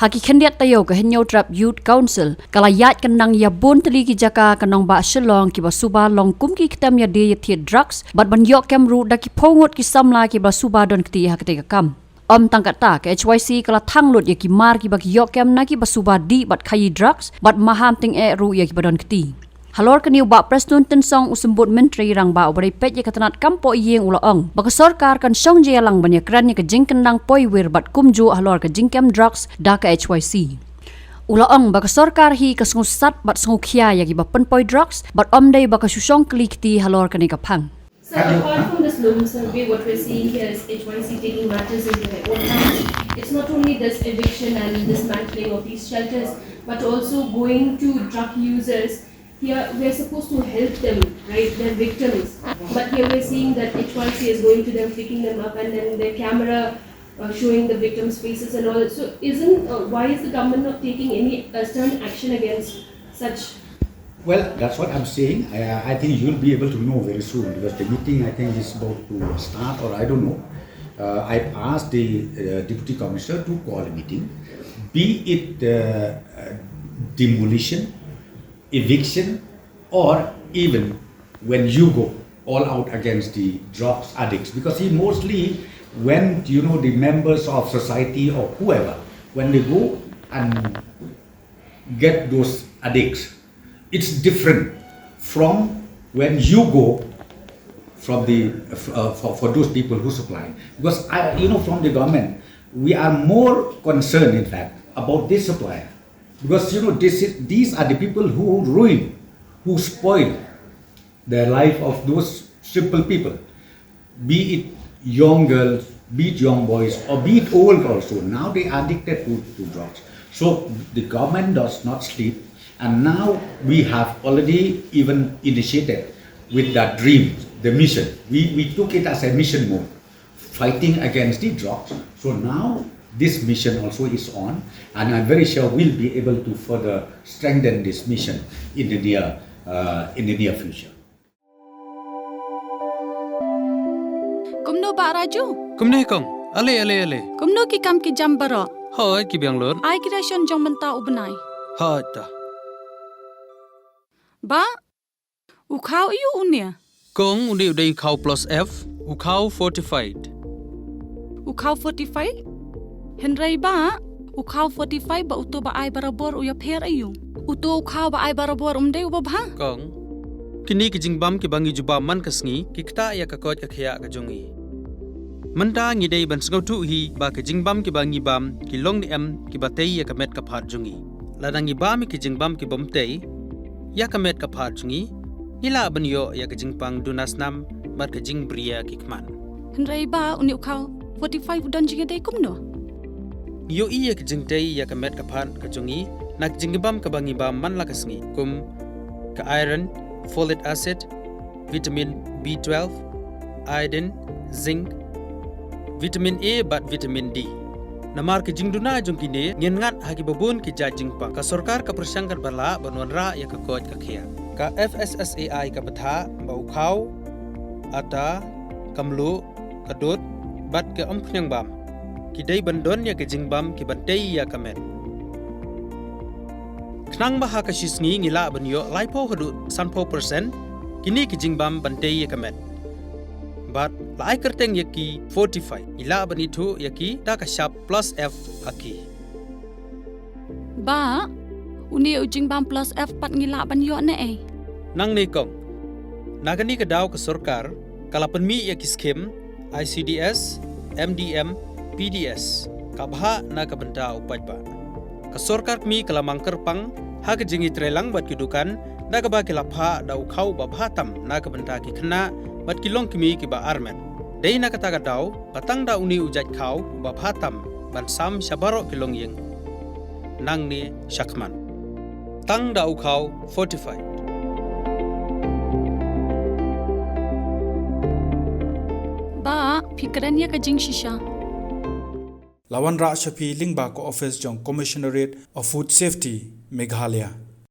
Haki kendiat tayo ke henyo trap youth council kalayat kenang ya bon teli ki jaka kanong ba Shillong ki ba suba long kum ki kitam ya de thi drugs bat ban yok kem ru da ki pongot ki samla ki ba suba don kti ha kte kam tangkat ta ke HYC kala thanglut ya ki mar ki ba ki yok kem na ki ba suba di bat khayi drugs bat maham ting e ru ya ki ba don kti halor kaniu ba preston tensong usembut menteri rang ba obrai pet ya katanat kampo yeng ulaong baka Sorkar kan Shong Jingïalang ban ya kran ya ke jingkendang poi wir bat kumju halor ke jingkem drugs da ke HYC ulaong baka Sorkar hi ka sat bat khia ya ki ba pen poi drugs bat omdai baka susong klikti halor kani ka phang. So apart from this loan survey, what we're seeing here is HYC taking matters into their own hands. It's not only this eviction and dismantling of these shelters, but also going to drug users. Here we're supposed to help them, right? They're victims. But here we're seeing that HYC is going to them, picking them up, and then their camera showing the victims' faces and all. So why is the government not taking any stern action against such? Well, that's what I'm saying. I think you'll be able to know very soon because the meeting I think is about to start, or I don't know. I've asked the Deputy Commissioner to call a meeting, be it demolition, eviction, or even when you go all out against the drugs addicts, because he mostly, when the members of society or whoever, when they go and get those addicts, it's different from when you go from the for those people who supply. Because from the government, we are more concerned, in fact, about this supplier. Because these are the people who ruin, who spoil the life of those simple people, be it young girls, be it young boys, or be it old also. Now they are addicted to drugs. So the government does not sleep, and now we have already even initiated with that dream, the mission. We took it as a mission mode, fighting against the drugs. So now this mission also is on, and I'm very sure we'll be able to further strengthen this mission in the near future. Kumno ba Raju? Kumne kong, ale. Kumno ki kam ki jam baro. Hoi ki biang lor. Ai kira shon jong menta ubnai. Hoi ta. Ba, ukau iu unia. Kong undi udai ukau plus F, ukau fortified. Ukau 45? Henry ba, ukau 45 ba uto ba ai barabor uya pher ayu. Uto ukau ba ai barabor umde uba bha. Kong, kini ki jingbam ki bangi juba man kasngi, ki kta ya kakot ka khia ka jongi. Manta ngi dei ban sngau tu hi ba ki jingbam ki bangi bam, ki long ni em ki batei ya ka met ka phat jongi. Ladangi bam ki jingbam ki bomtei, ya ka met ka phat jongi. Ila banyo ya ka jingpang dunas nam mat ka jingbria ki kman. Henry ba uni ukau 45 don jiga dei kumno. Yo iya ka jingtei ya ka met ka phat ka jongi, nak jingbam ka bangi bam man la kasngi kum ka iron, folic acid, vitamin B12, iodine, zinc, vitamin A bat vitamin D. Namar ke jingduna jongkine ngengat hagi babun ki jingpa ka Sorkar ka persangkar bala banwanra ya ka kod ka khia ka FSSAI ka batha ba ukhau ata kamlu kadut bat ke omkhnyang bam ki dei bandon ya ke jingbam ki bantei ya kamet knang baha ka shisngi ngila banyo laipo hadu 100% kini ki jingbam bantei ya kamet but lai kerteng yaki 45 ila banitu yaki da ka sharp plus F aki ba uni ujing bam plus F pat ngila ban yo ne e nang ne kong nagani ka daw ka Sorkar kala penmi yaki skim ICDS MDM PDS ka bha na ka benta upaj ba ka Sorkar mi kala mangker pang ha ka jingi trelang bat kidukan da ka ba kila pha da ukhau ba bhatam na ka benta ki khna bat kilong kimi ki ba armen dei na kata daw batang da uni ujat khau ba bhatam ban sam shabaro kilong yeng nang ni shakman tang da ukhau 45 ba fikran ya ka jing shisha Lawan Ra Shafi Lingba ko office jong Commissionerate of Food Safety Meghalaya